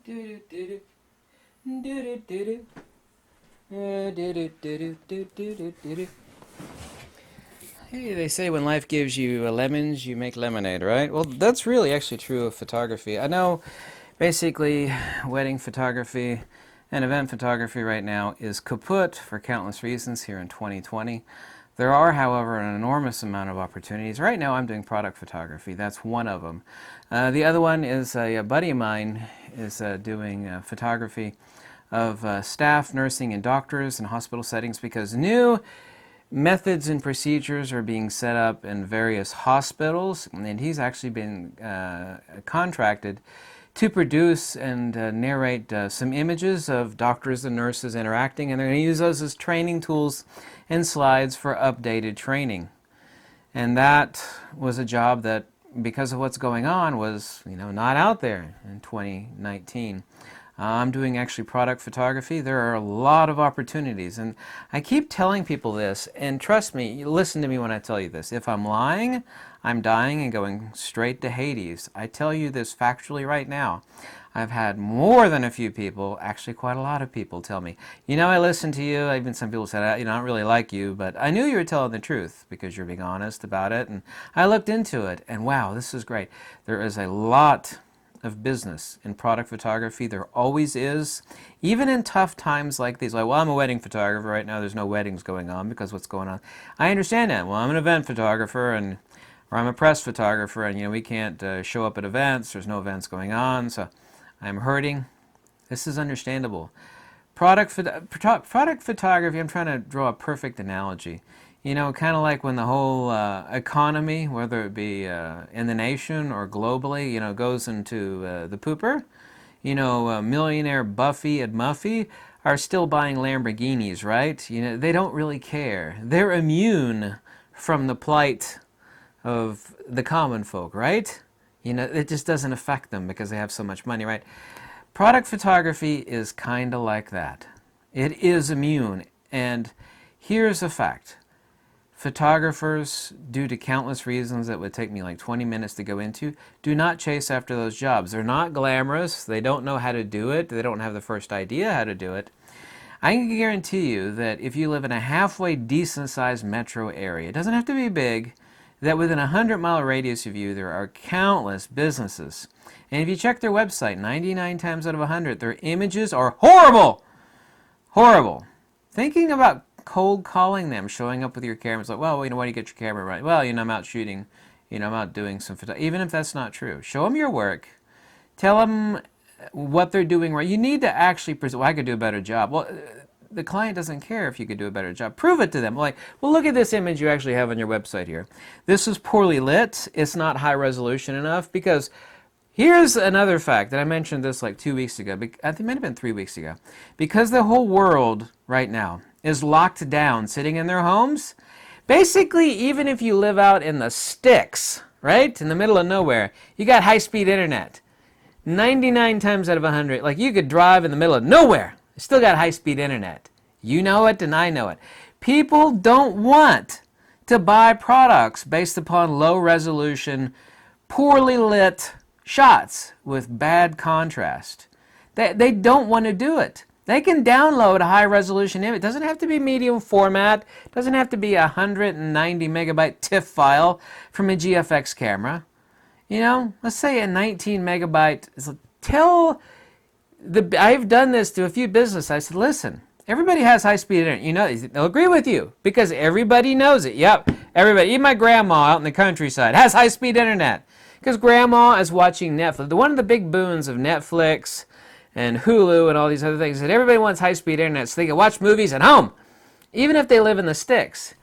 Hey, they say when life gives you lemons, you make lemonade, right? Well, that's really actually true of photography. I know basically wedding photography and event photography right now is kaput for countless reasons here in 2020. There are, however, an enormous amount of opportunities. Right now I'm doing product photography. That's one of them. The other one is a buddy of mine is doing photography of staff, nursing, and doctors in hospital settings because new methods and procedures are being set up in various hospitals, and he's actually been contracted to produce and narrate some images of doctors and nurses interacting, and they're going to use those as training tools and slides for updated training. And that was a job that, because of what's going on, was not out there in 2019. I'm doing actually product photography. There are a lot of opportunities, and I keep telling people this, and trust me, listen to me when I tell you this. If I'm lying, I'm dying and going straight to Hades. I tell you this factually right now. I've had more than a few people, actually quite a lot of people, tell me, I listened to you. Even some people said, I don't really like you, but I knew you were telling the truth because you're being honest about it, and I looked into it, and wow, this is great. There is a lot of business in product photography. There always is, even in tough times like these. Like, well, I'm a wedding photographer right now. There's no weddings going on because what's going on. I understand that. Well, I'm an event photographer, or I'm a press photographer, and we can't show up at events. There's no events going on, so I'm hurting. This is understandable. Product photography. I'm trying to draw a perfect analogy. Kind of like when the whole economy, whether it be in the nation or globally, goes into the pooper. Millionaire Buffy and Muffy are still buying Lamborghinis, right? They don't really care. They're immune from the plight of the common folk, right? It just doesn't affect them because they have so much money, right? Product photography is kind of like that. It is immune. And here's a fact. Photographers, due to countless reasons that would take me like 20 minutes to go into, do not chase after those jobs. They're not glamorous. They don't know how to do it. They don't have the first idea how to do it. I can guarantee you that if you live in a halfway decent-sized metro area, it doesn't have to be big, that within a 100-mile radius of you, there are countless businesses. And if you check their website, 99 times out of 100, their images are horrible. Horrible. Thinking about cold calling them, showing up with your camera. It's like, well, why do you get your camera right? Well, I'm out shooting, I'm out doing some photography. Even if that's not true, show them your work. Tell them what they're doing right. You need to actually present, well, I could do a better job. Well, the client doesn't care if you could do a better job. Prove it to them. Like, well, look at this image you actually have on your website here. This is poorly lit. It's not high resolution enough because here's another fact that I mentioned this like 2 weeks ago. I think it might have been 3 weeks ago. Because the whole world right now is locked down, sitting in their homes. Basically, even if you live out in the sticks, right, in the middle of nowhere, you got high-speed internet. 99 times out of 100, like you could drive in the middle of nowhere, you still got high-speed internet. You know it, and I know it. People don't want to buy products based upon low-resolution, poorly lit shots with bad contrast. They don't want to do it. They can download a high-resolution image. It doesn't have to be medium format. It doesn't have to be a 190 megabyte TIFF file from a GFX camera. Let's say a 19 megabyte. I've done this to a few businesses. I said, listen, everybody has high-speed internet. They'll agree with you because everybody knows it. Yep, everybody, even my grandma out in the countryside has high-speed internet because grandma is watching Netflix. One of the big boons of Netflix and Hulu and all these other things, that everybody wants high-speed internet so they can watch movies at home, even if they live in the sticks.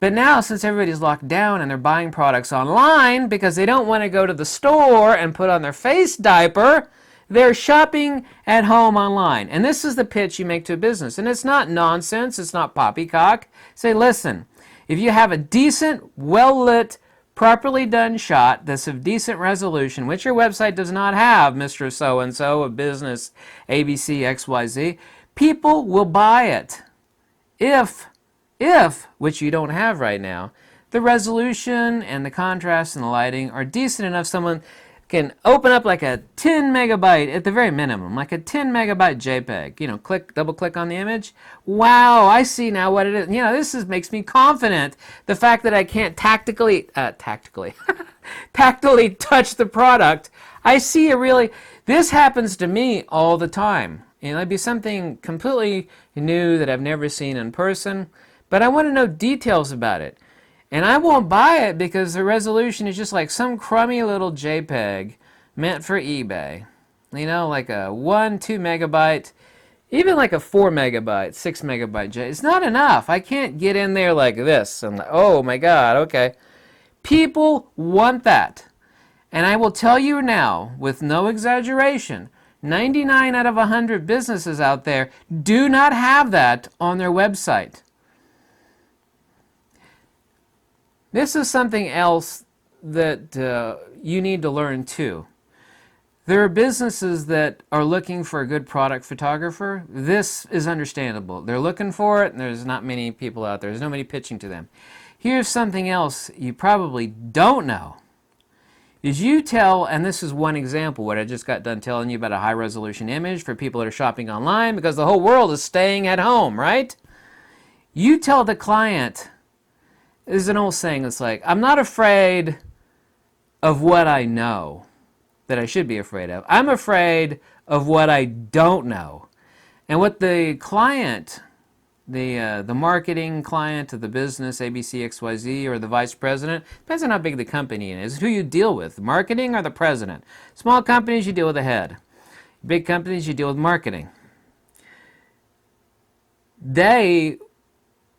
But now, since everybody's locked down and they're buying products online because they don't want to go to the store and put on their face diaper, they're shopping at home online. And this is the pitch you make to a business. And it's not nonsense. It's not poppycock. Say, listen, if you have a decent, well-lit, properly done shot that's of decent resolution, which your website does not have, Mr. So-and-so of business ABC XYZ, people will buy it. If, which you don't have right now, the resolution and the contrast and the lighting are decent enough, someone can open up like a 10 megabyte at the very minimum, like a 10 megabyte JPEG. You know, double click on the image. Wow, I see now what it is. You know, makes me confident. The fact that I can't tactily touch the product. I see this happens to me all the time. You know, it'd be something completely new that I've never seen in person, but I want to know details about it. And I won't buy it because the resolution is just like some crummy little JPEG meant for eBay. You know, like a 1, 2 megabyte, even like a 4 megabyte, 6 megabyte JPEG. It's not enough. I can't get in there like this. And oh my God, okay. People want that. And I will tell you now, with no exaggeration, 99 out of 100 businesses out there do not have that on their website. This is something else that you need to learn too. There are businesses that are looking for a good product photographer. This is understandable. They're looking for it, and there's not many people out there. There's nobody pitching to them. Here's something else you probably don't know. Is you tell, and this is one example, what I just got done telling you about a high-resolution image for people that are shopping online because the whole world is staying at home, right? You tell the client, there's an old saying that's like, I'm not afraid of what I know that I should be afraid of. I'm afraid of what I don't know. And what the client, the marketing client of the business, ABC, XYZ, or the vice president, depends on how big the company is, who you deal with, the marketing or the president. Small companies, you deal with the head. Big companies, you deal with marketing.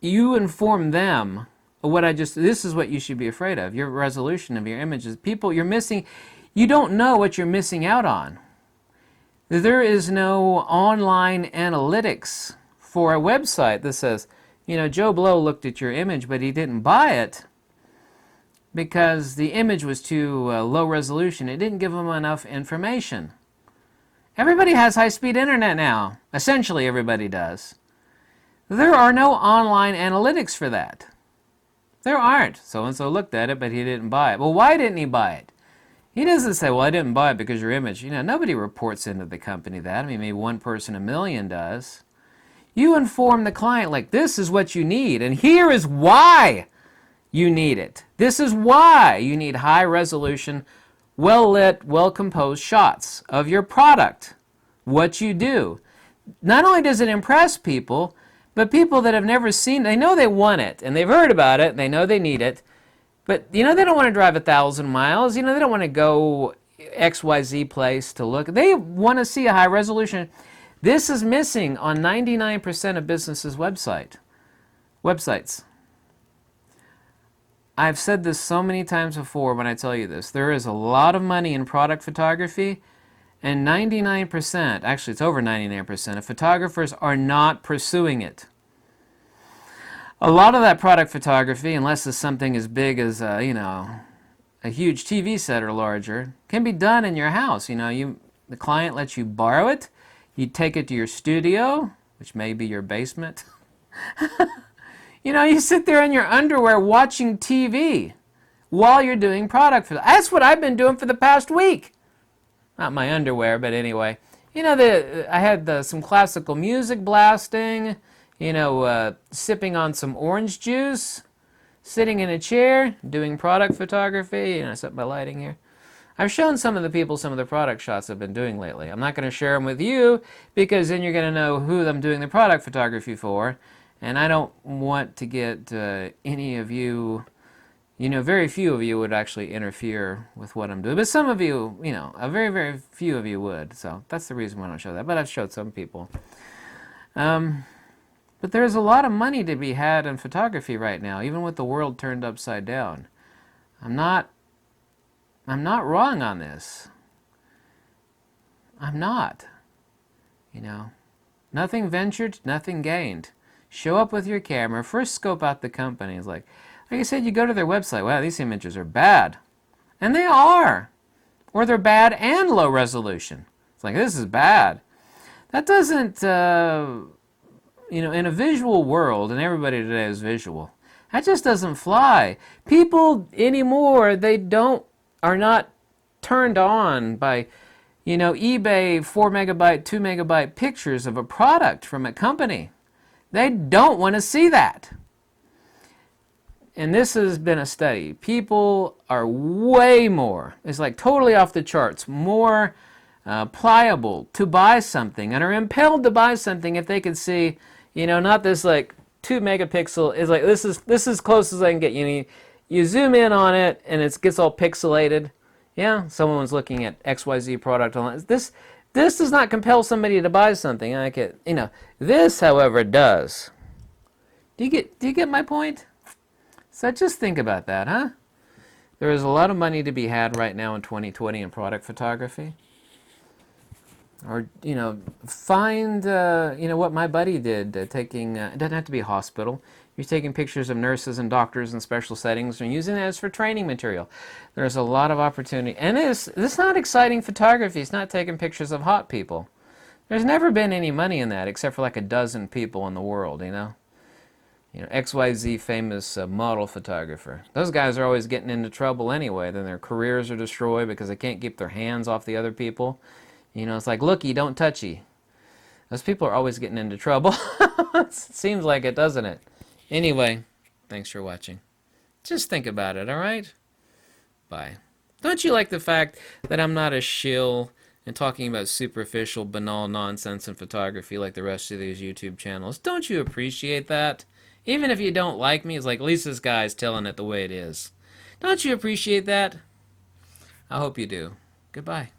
You inform them of this is what you should be afraid of, your resolution of your images. People, you don't know what you're missing out on. There is no online analytics for a website that says, you know, Joe Blow looked at your image, but he didn't buy it because the image was too low resolution. It didn't give him enough information. Everybody has high-speed internet now. Essentially, everybody does. There are no online analytics for that. There aren't. So-and-so looked at it, but he didn't buy it. Well, why didn't he buy it? He doesn't say, well, I didn't buy it because your image. You know, nobody reports into the company that. I mean, maybe one person a million does. You inform the client, like, this is what you need, and here is why you need it. This is why you need high-resolution, well-lit, well-composed shots of your product, what you do. Not only does it impress people, but people that have never seen, they know they want it, and they've heard about it, and they know they need it, but, you know, they don't want to drive 1,000 miles. You know, they don't want to go XYZ place to look. They want to see a high-resolution. This is missing on 99% of businesses' websites. I've said this so many times before when I tell you this. There is a lot of money in product photography, and 99%, actually it's over 99%, of photographers are not pursuing it. A lot of that product photography, unless it's something as big as, you know, a huge TV set or larger, can be done in your house. You know, the client lets you borrow it. You take it to your studio, which may be your basement. You know, you sit there in your underwear watching TV while you're doing product for that. That's what I've been doing for the past week. Not my underwear, but anyway. You know, I had some classical music blasting, you know, sipping on some orange juice, sitting in a chair, doing product photography. You know, I set my lighting here. I've shown some of the people some of the product shots I've been doing lately. I'm not going to share them with you because then you're going to know who I'm doing the product photography for. And I don't want to get any of you, you know, very few of you would actually interfere with what I'm doing. But some of you, you know, a very, very few of you would. So that's the reason why I don't show that. But I've showed some people. But there's a lot of money to be had in photography right now, even with the world turned upside down. I'm not wrong on this. I'm not. You know, nothing ventured, nothing gained. Show up with your camera. First scope out the company. It's like I said, you go to their website. Wow, these images are bad. And they are. Or they're bad and low resolution. It's like, this is bad. That doesn't, you know, in a visual world, and everybody today is visual, that just doesn't fly. People anymore, are not turned on by, eBay 4 megabyte, 2 megabyte pictures of a product from a company. They don't want to see that. And this has been a study. People are way more, it's like totally off the charts, more pliable to buy something and are impelled to buy something if they can see, not this like 2 megapixel is like this is as close as I can get. You zoom in on it and it gets all pixelated. Yeah, someone's looking at XYZ product online. This does not compel somebody to buy something. This, however, does. Do you get my point? So just think about that, huh? There is a lot of money to be had right now in 2020 in product photography. Or, find, what my buddy did, taking, it doesn't have to be a hospital. You're taking pictures of nurses and doctors in special settings and using it as for training material. There's a lot of opportunity. And this is not exciting photography. It's not taking pictures of hot people. There's never been any money in that except for like a dozen people in the world, XYZ famous model photographer. Those guys are always getting into trouble anyway. Then their careers are destroyed because they can't keep their hands off the other people. It's like, looky, don't touchy. Those people are always getting into trouble. It seems like it, doesn't it? Anyway, thanks for watching. Just think about it, all right? Bye. Don't you like the fact that I'm not a shill and talking about superficial, banal nonsense in photography like the rest of these YouTube channels? Don't you appreciate that? Even if you don't like me, it's like, at least this guy's telling it the way it is. Don't you appreciate that? I hope you do. Goodbye.